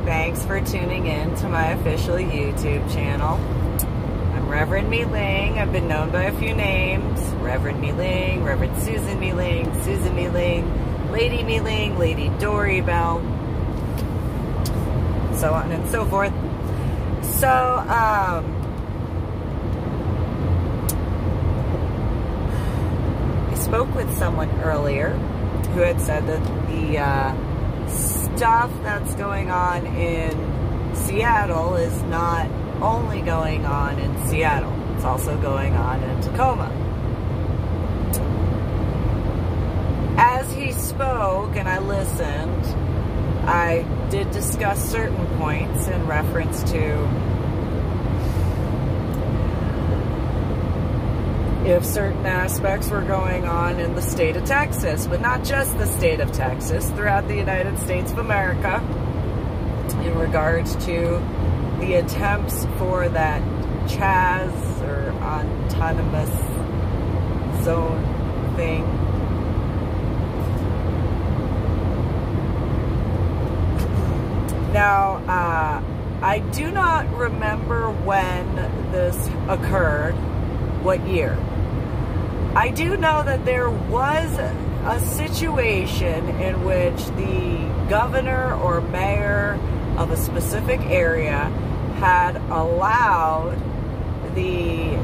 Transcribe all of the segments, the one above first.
Thanks for tuning in to my official YouTube channel. I'm Reverend MeeLing. I've been known by a few names. Reverend MeeLing, Reverend Susan MeeLing, Lady MeeLing, Lady Dori, Belle, so on and so forth. So, I spoke with someone earlier who had said that the stuff that's going on in Seattle is not only going on in Seattle, it's also going on in Tacoma. As he spoke and I listened, I did discuss certain points in reference to if certain aspects were going on in the state of Texas, but not just the state of Texas, throughout the United States of America, in regards to the attempts for that CHAZ, or autonomous zone thing. Now, I do not remember when this occurred, what year. I do know that there was a situation in which the governor or mayor of a specific area had allowed the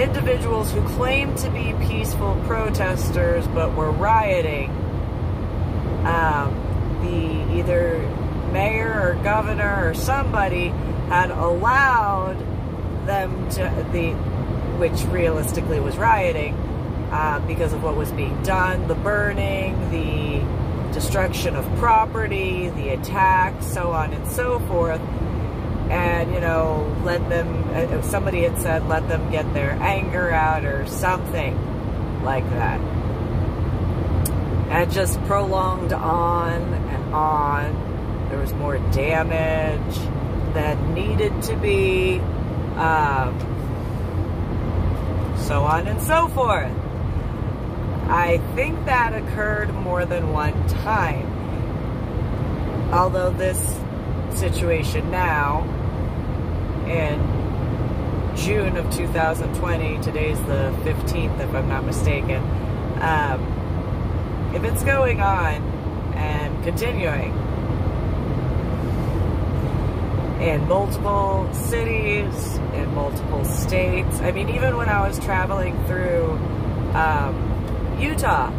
individuals who claimed to be peaceful protesters but were rioting, the either mayor or governor or somebody had allowed them to, which realistically was rioting, because of what was being done, the burning, the destruction of property, the attacks, so on and so forth. And, you know, let them, somebody had said, let them get their anger out or something like that. And it just prolonged on and on. There was more damage that needed to be, so on and so forth. I think that occurred more than one time. Although this situation now, in June of 2020, today's the 15th if I'm not mistaken, if it's going on and continuing in multiple cities, in multiple states. I mean, even when I was traveling through Utah,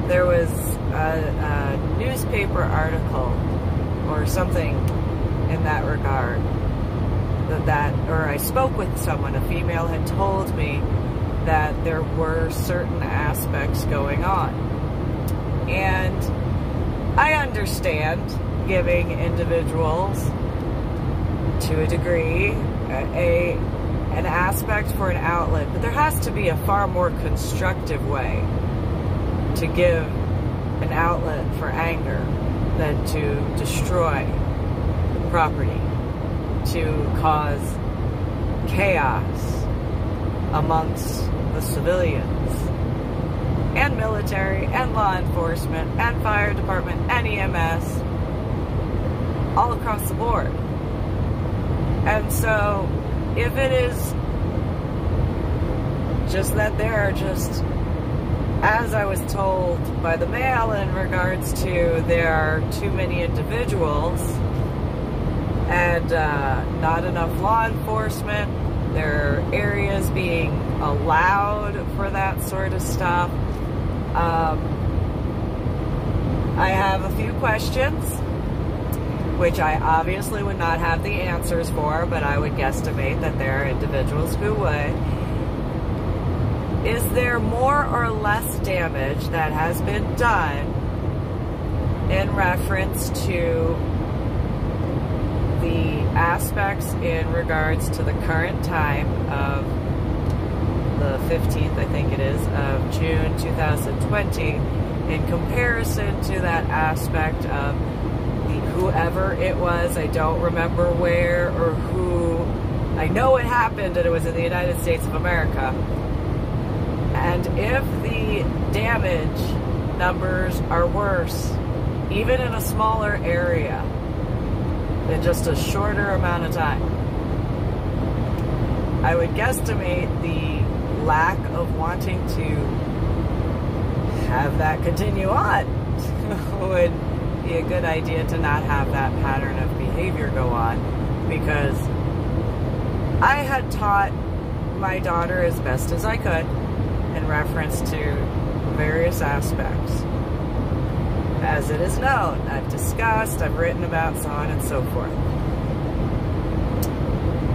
there was a newspaper article or something in that regard or I spoke with someone, a female had told me that there were certain aspects going on. And I understand giving individuals, to a degree, an aspect for an outlet, but there has to be a far more constructive way to give an outlet for anger than to destroy property, to cause chaos amongst the civilians and military and law enforcement and fire department and EMS all across the board. And so, if it is just that there are just, as I was told by the mail in regards to there are too many individuals and not enough law enforcement, there are areas being allowed for that sort of stuff. I have a few questions, which I obviously would not have the answers for, but I would guesstimate that there are individuals who would. Is there more or less damage that has been done in reference to the aspects in regards to the current time of the 15th, I think it is, of June 2020, in comparison to that aspect of whoever it was, I don't remember where or who. I know it happened and it was in the United States of America. And if the damage numbers are worse, even in a smaller area, in just a shorter amount of time. I would guesstimate the lack of wanting to have that continue on would be a good idea to not have that pattern of behavior go on, because I had taught my daughter as best as I could in reference to various aspects. As it is known, I've discussed, I've written about, so on and so forth.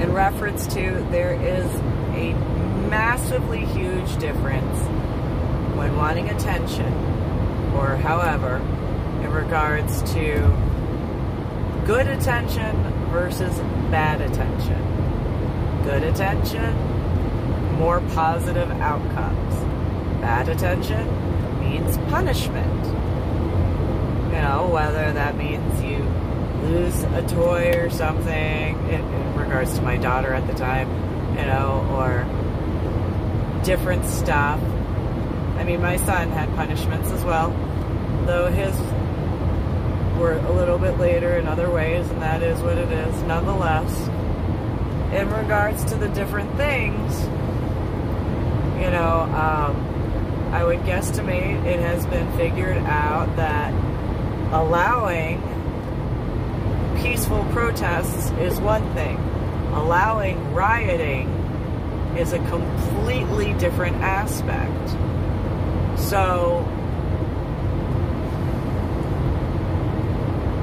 In reference to, there is a massively huge difference when wanting attention, or however, in regards to good attention versus bad attention. Good attention, more positive outcomes. Bad attention means punishment. You know, whether that means you lose a toy or something, in regards to my daughter at the time, you know, or different stuff. I mean, my son had punishments as well, though his were a little bit later in other ways, and that is what it is. Nonetheless, in regards to the different things, you know, I would guesstimate it has been figured out that allowing peaceful protests is one thing. Allowing rioting is a completely different aspect. So,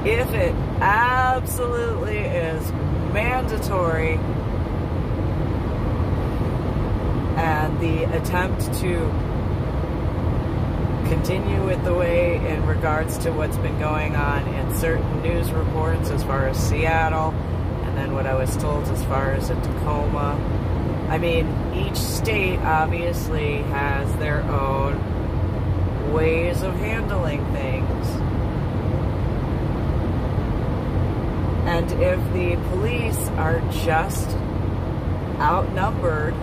if it absolutely is mandatory, and the attempt to continue with the way in regards to what's been going on in certain news reports as far as Seattle, and then what I was told as far as in Tacoma. I mean, each state obviously has their own ways of handling things. And if the police are just outnumbered,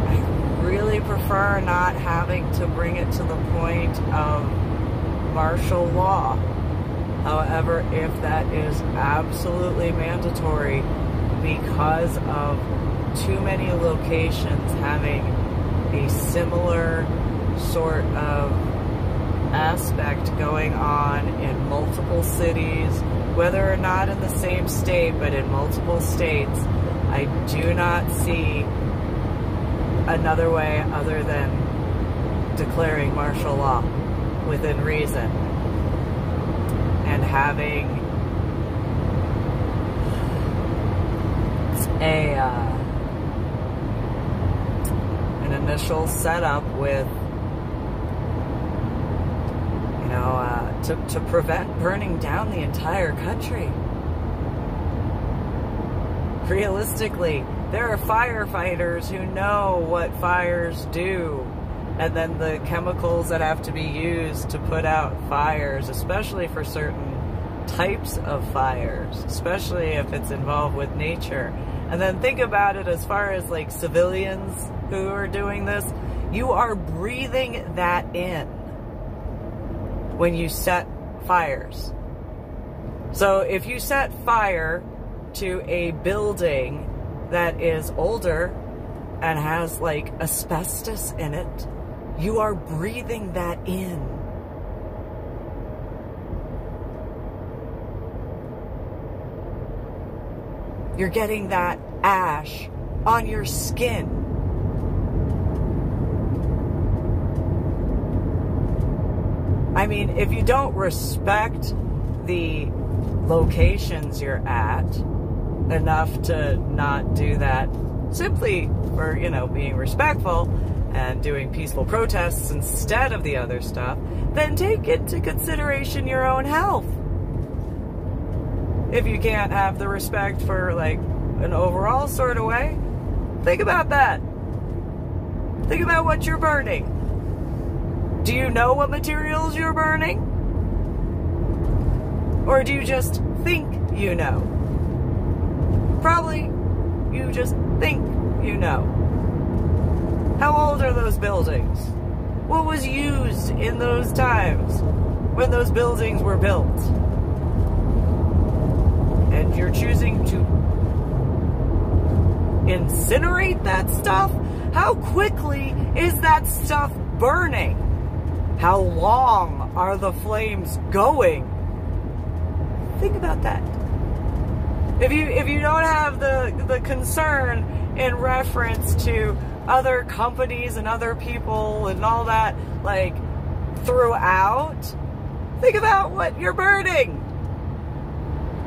I really prefer not having to bring it to the point of martial law. However, if that is absolutely mandatory because of too many locations having a similar sort of aspect going on in multiple cities, whether or not in the same state, but in multiple states, I do not see another way other than declaring martial law within reason and having an initial setup with, you know, to prevent burning down the entire country. Realistically, there are firefighters who know what fires do, and then the chemicals that have to be used to put out fires, especially for certain types of fires, especially if it's involved with nature. And then think about it as far as like civilians who are doing this. You are breathing that in when you set fires. So if you set fire to a building that is older and has like asbestos in it, you are breathing that in. You're getting that ash on your skin. I mean, if you don't respect the locations you're at enough to not do that simply for, you know, being respectful and doing peaceful protests instead of the other stuff, then take into consideration your own health. If you can't have the respect for, like, an overall sort of way, think about that. Think about what you're burning. Do you know what materials you're burning? Or do you just think you know? Probably you just think you know. How old are those buildings? What was used in those times? when those buildings were built. And you're choosing to incinerate that stuff? How quickly is that stuff burning? How long are the flames going? Think about that. If you don't have the concern in reference to other companies and other people and all that, like, throughout, think about what you're burning.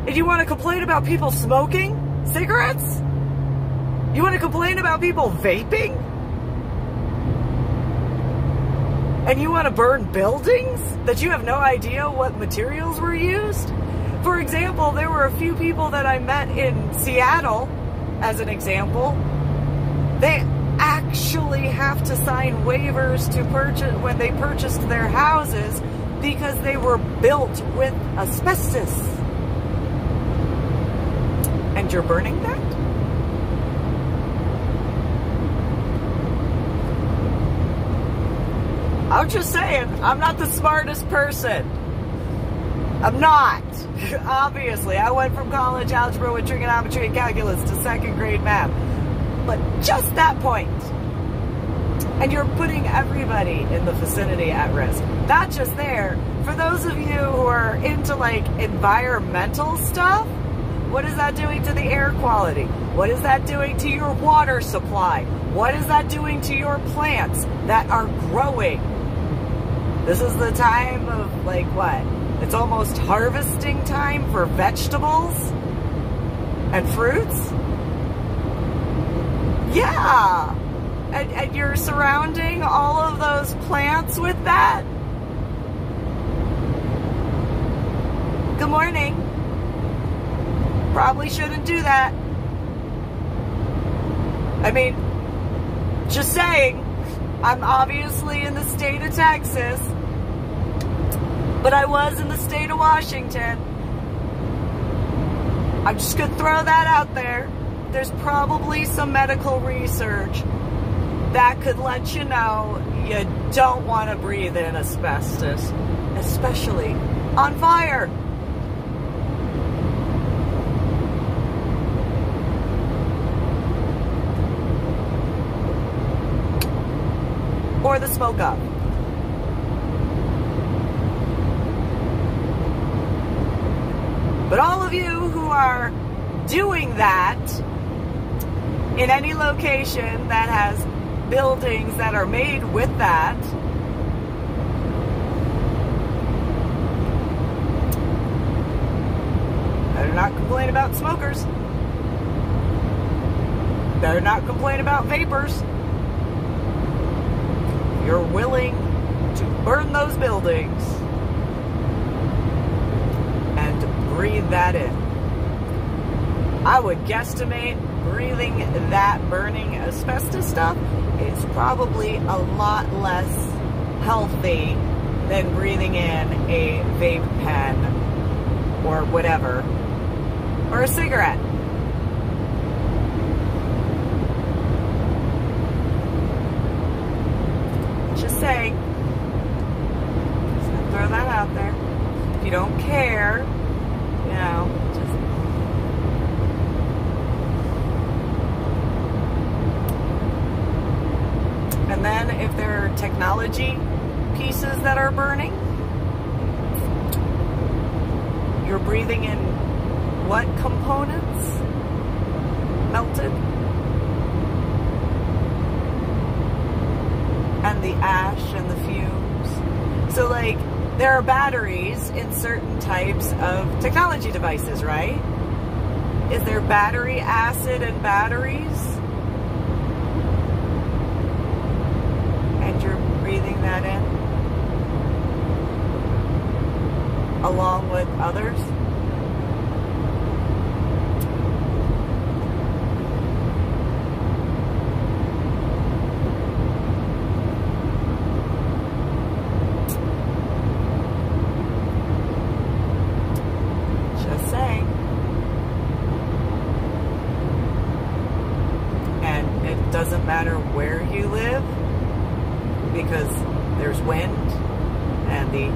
If you want to complain about people smoking cigarettes? You want to complain about people vaping? And you want to burn buildings that you have no idea what materials were used? For example, there were a few people that I met in Seattle, as an example. They actually have to sign waivers to purchase when they purchased their houses because they were built with asbestos. And you're burning that? I'm just saying, I'm not the smartest person. I'm not. Obviously, I went from college algebra with trigonometry and calculus to second grade math. But just that point. And you're putting everybody in the vicinity at risk. Not just there. For those of you who are into, like, environmental stuff, what is that doing to the air quality? What is that doing to your water supply? What is that doing to your plants that are growing? This is the time of, like, what? It's almost harvesting time for vegetables and fruits? Yeah! And you're surrounding all of those plants with that? Good morning. Probably shouldn't do that. I mean, just saying, I'm obviously in the state of Texas, but I was in the state of Washington. I'm just going to throw that out there. There's probably some medical research that could let you know you don't want to breathe in asbestos, especially on fire. Or the smoke up. But all of you who are doing that in any location that has buildings that are made with that, better not complain about smokers. Better not complain about vapors. You're willing to burn those buildings and breathe that in. I would guesstimate breathing that burning asbestos stuff is probably a lot less healthy than breathing in a vape pen or whatever, or a cigarette. Just saying. Just gonna throw that out there. If you don't care, you know, just... And then if there are technology pieces that are burning, you're breathing in what components? Melted? And the ash and the fumes. So, like, there are batteries in certain types of technology devices, right? Is there battery acid in batteries? And you're breathing that in along with others? Doesn't matter where you live, because there's wind and the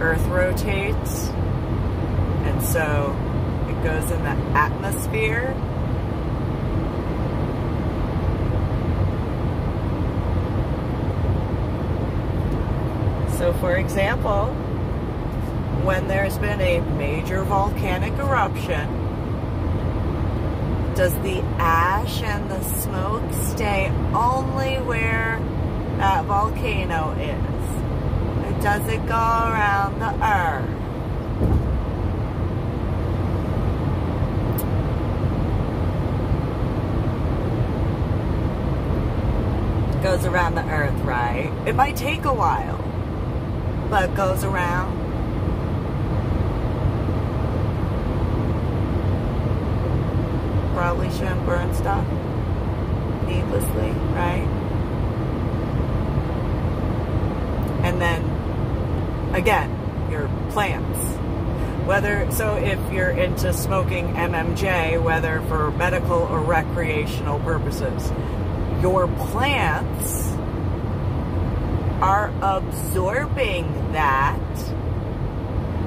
Earth rotates, and so it goes in the atmosphere. So for example, when there's been a major volcanic eruption, does the ash and the smoke stay only where that volcano is? Or does it go around the earth? It goes around the earth, right? It might take a while, but it goes around. Probably shouldn't burn stuff needlessly, right? And then again, your plants. So if you're into smoking MMJ, whether for medical or recreational purposes, your plants are absorbing that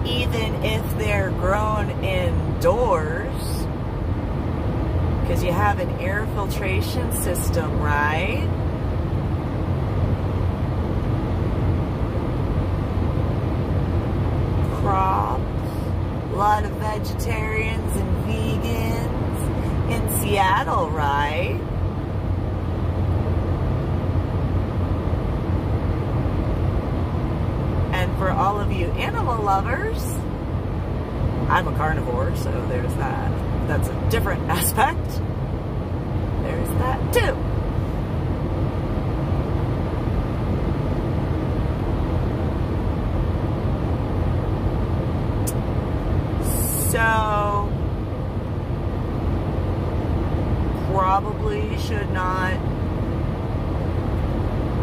even if they're grown indoors, because you have an air filtration system, right? Crops, a lot of vegetarians and vegans in Seattle, right? And for all of you animal lovers, I'm a carnivore, so there's that. That's a different aspect. There's that too. So, probably should not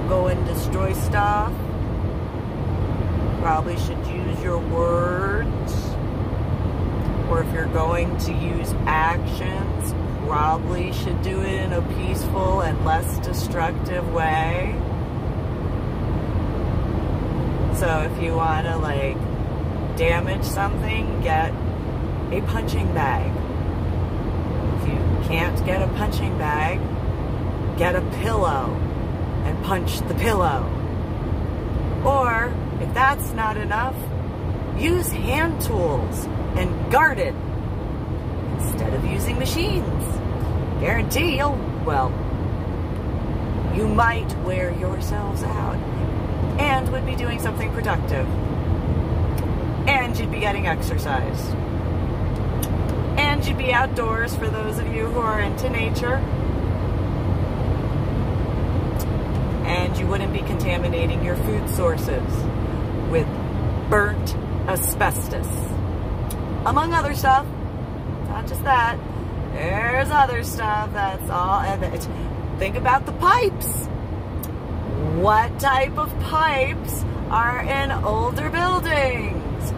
go and destroy stuff. Probably should use your words. Or if you're going to use actions, probably should do it in a peaceful and less destructive way. So if you want to like damage something, get a punching bag. If you can't get a punching bag, get a pillow and punch the pillow. Or if that's not enough, use hand tools and guard it instead of using machines. Guarantee you might wear yourselves out and would be doing something productive. And you'd be getting exercise. And you'd be outdoors for those of you who are into nature. And you wouldn't be contaminating your food sources with burnt asbestos. Among other stuff, not just that, there's other stuff that's all, and think about the pipes. What type of pipes are in older buildings?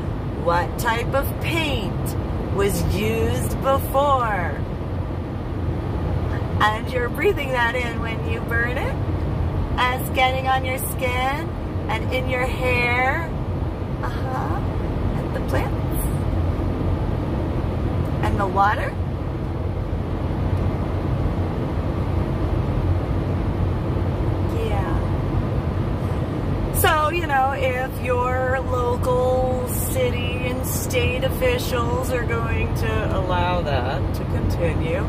What type of paint was used before? And you're breathing that in when you burn it, and it's getting on your skin and in your hair, and the plants. And the water? Yeah. So, if your local city and state officials are going to allow that to continue,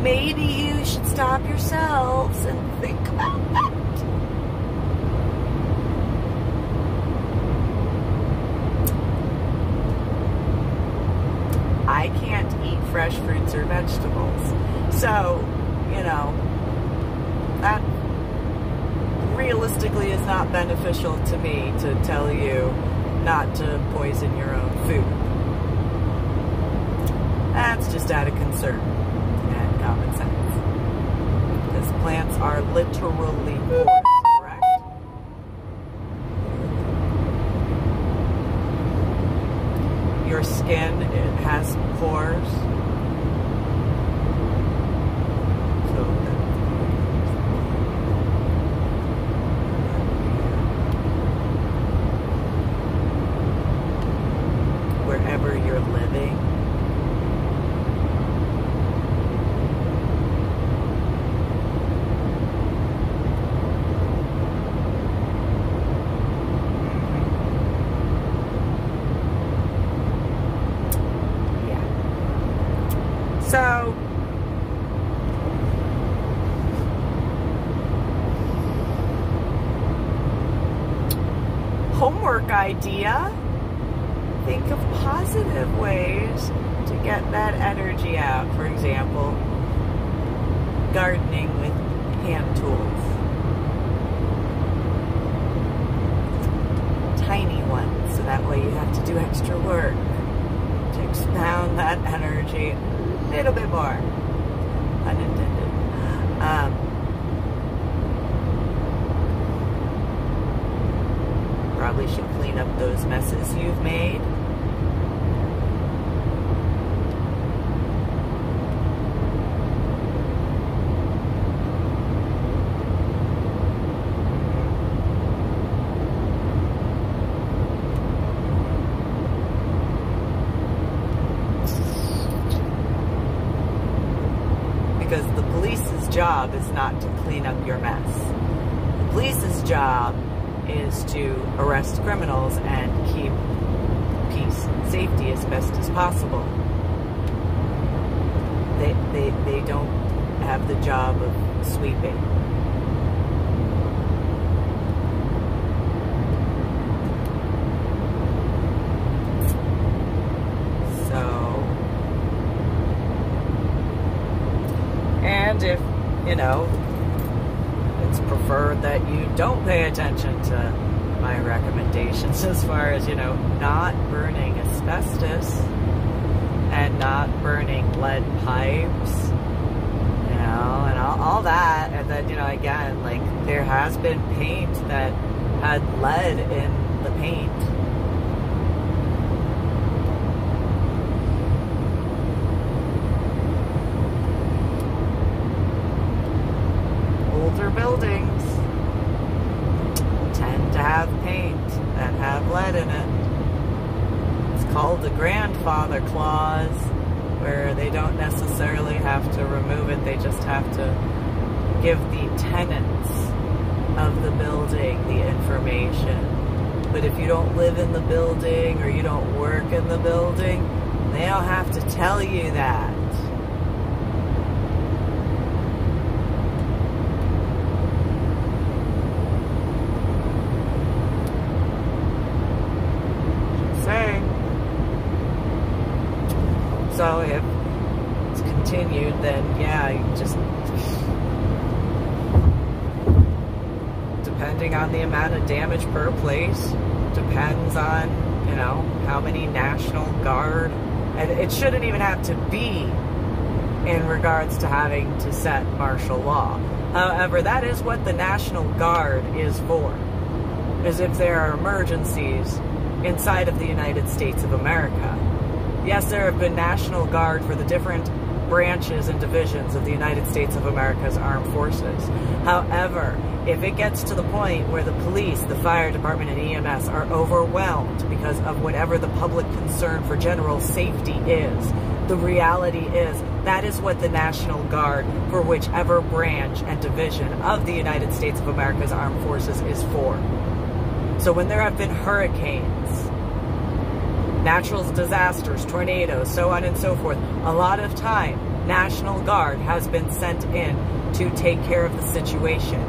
maybe you should stop yourselves and think about that. I can't eat fresh fruits or vegetables. So, that realistically is not beneficial to me to tell you not to poison your own food. That's just out of concern and common sense. Because plants are literally pores, correct? Your skin, it has pores. homework idea. Think of positive ways to get that energy out. For example, gardening with hand tools. Tiny ones, so that way you have to do extra work to expound that energy a little bit more. Unintended. Probably should clean up those messes you've made. Because the police's job is not to clean up your mess. The police's job is to arrest criminals and keep peace and safety as best as possible. They don't have the job of sweeping. And if, you know, it's preferred that you don't pay attention to my recommendations as far as, you know, not burning asbestos and not burning lead pipes, you know, and all that. And then, you know, again, like, there has been paint that had lead in the paint. Older buildings tend to have paint that have lead in it. It's called the grandfather clause, where they don't necessarily have to remove it, they just have to give the tenants of the building the information. But if you don't live in the building or you don't work in the building, they don't have to tell you that. So if it's continued, then yeah, you just, depending on the amount of damage per place, depends on, you know, how many National Guard, and it shouldn't even have to be in regards to having to set martial law. However, that is what the National Guard is for, is if there are emergencies inside of the United States of America. Yes, there have been National Guard for the different branches and divisions of the United States of America's armed forces. However, if it gets to the point where the police, the fire department, and EMS are overwhelmed because of whatever the public concern for general safety is, the reality is that is what the National Guard for whichever branch and division of the United States of America's armed forces is for. So when there have been hurricanes, natural disasters, tornadoes, so on and so forth, a lot of time, National Guard has been sent in to take care of the situation.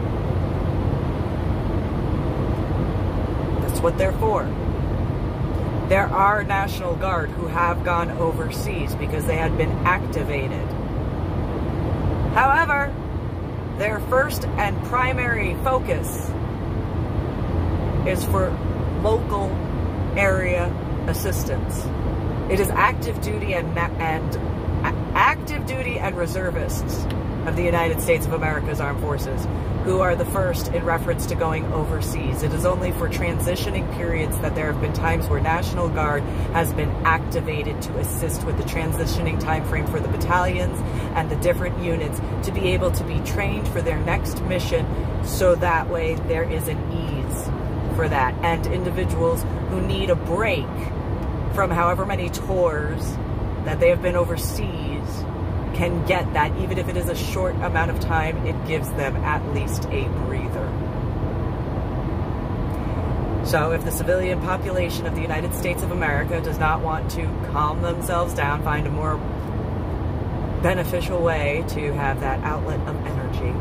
That's what they're for. There are National Guard who have gone overseas because they had been activated. However, their first and primary focus is for local area assistance. It is active duty and reservists of the United States of America's armed forces who are the first in reference to going overseas. It is only for transitioning periods that there have been times where National Guard has been activated to assist with the transitioning time frame for the battalions and the different units to be able to be trained for their next mission, so that way there is an ease for that. And individuals who need a break from however many tours that they have been overseas can get that. Even if it is a short amount of time, it gives them at least a breather. So if the civilian population of the United States of America does not want to calm themselves down, find a more beneficial way to have that outlet of energy,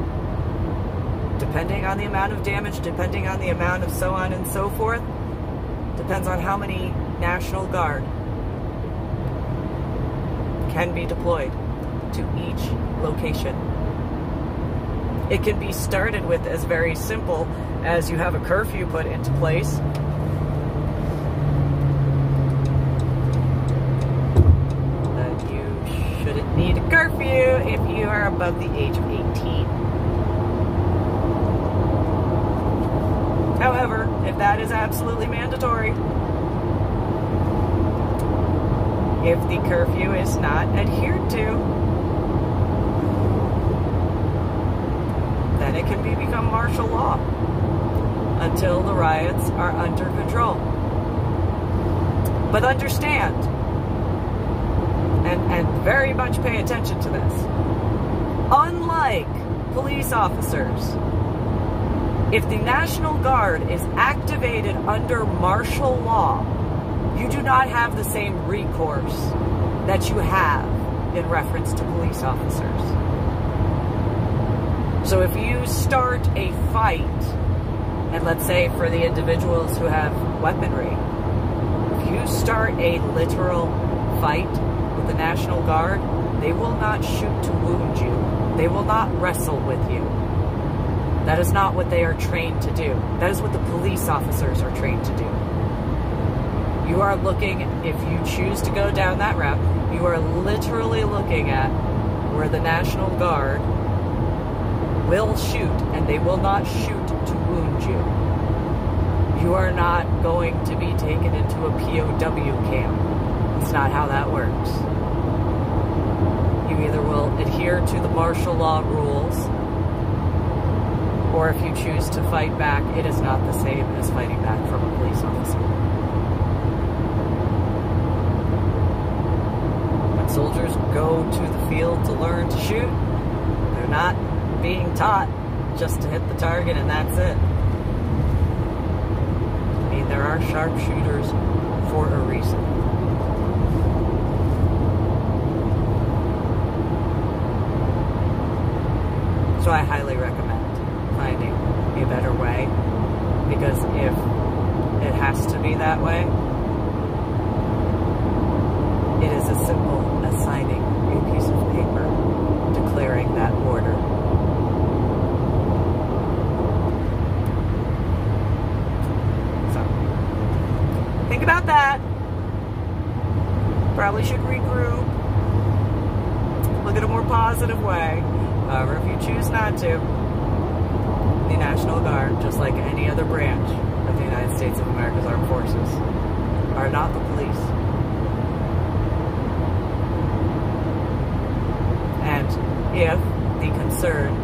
depending on the amount of damage, depending on the amount of so on and so forth, Depends on how many National Guard can be deployed to each location. It can be started with as very simple as you have a curfew put into place. That you shouldn't need a curfew if you are above the age of 18. However, if that is absolutely mandatory, if the curfew is not adhered to, then it can become martial law until the riots are under control. But understand, and very much pay attention to this, unlike police officers, if the National Guard is activated under martial law, you do not have the same recourse that you have in reference to police officers. So if you start a fight, and let's say for the individuals who have weaponry, if you start a literal fight with the National Guard, they will not shoot to wound you. They will not wrestle with you. That is not what they are trained to do. That is what the police officers are trained to do. You are looking, if you choose to go down that route, you are literally looking at where the National Guard will shoot, and they will not shoot to wound you. You are not going to be taken into a POW camp. It's not how that works. You either will adhere to the martial law rules, or if you choose to fight back, it is not the same as fighting back from a police officer. When soldiers go to the field to learn to shoot, they're not being taught just to hit the target and that's it. I mean, there are sharpshooters for a reason. So I highly recommend finding a better way, because if it has to be that way, it is as simple as signing a piece of paper declaring that order. So, think about that. Probably should regroup. Look at a more positive way. However, if you choose not to, the National Guard, just like any other branch of the United States of America's Armed Forces, are not the police. And if the concern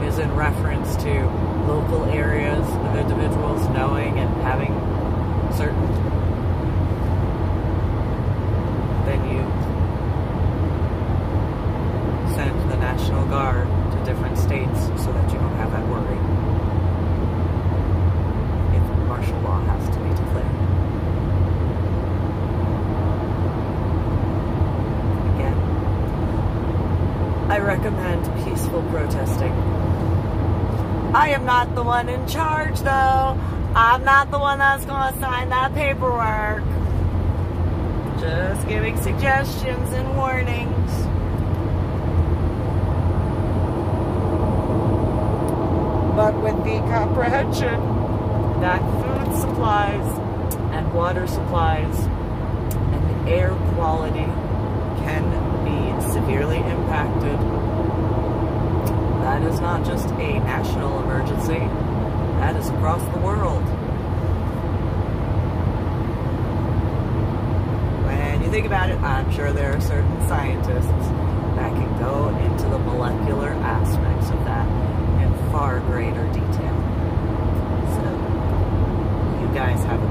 is in reference to local areas of individuals knowing and having certain, then you send the National Guard to different states so that you don't have that worry if martial law has to be declared. Again, I recommend peaceful protesting. I am not the one in charge, though. I'm not the one that's going to sign that paperwork. Just giving suggestions and warnings. But with the comprehension that food supplies and water supplies and air quality can be severely impacted, that is not just a national emergency, that is across the world. When you think about it, I'm sure there are certain scientists that can go into the molecular aspects of that in far greater detail. So, you guys have a